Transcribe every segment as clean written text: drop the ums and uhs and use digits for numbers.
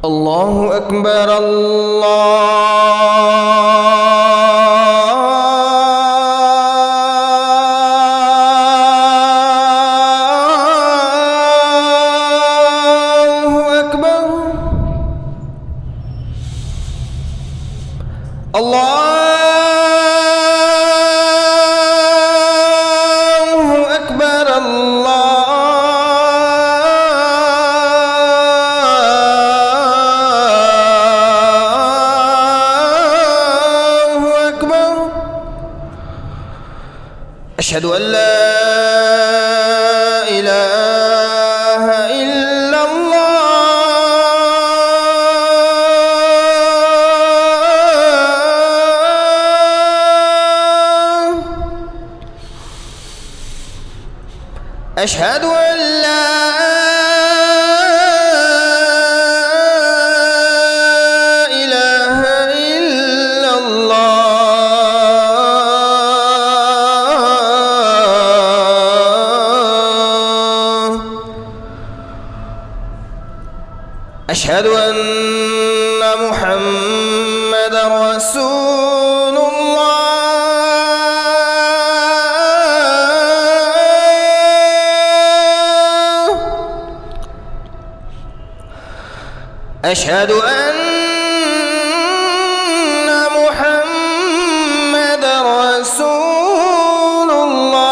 الله أكبر الله أكبر. الله أكبر. أشهد أن لا إله إلا الله. أشهد أن لا إله إلا الله. أشهد أن محمدًا رسول الله. أشهد أن محمدًا رسول الله.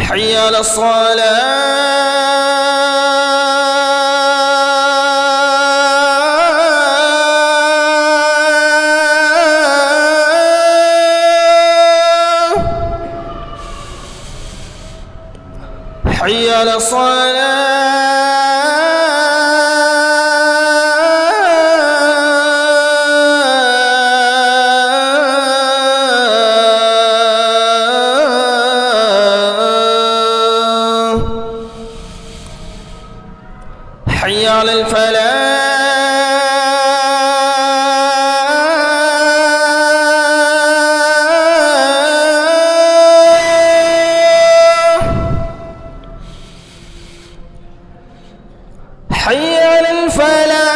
حي على الصلاة. حي على الصلاة. حي على الفلاح. حي على الفلاح.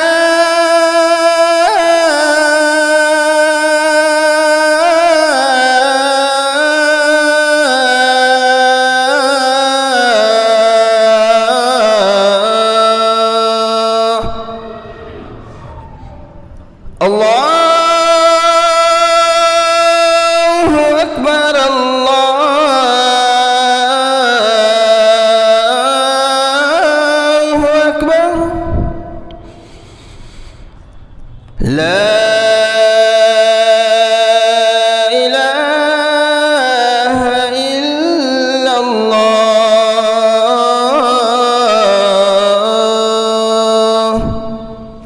الله أكبر. الله أكبر. لا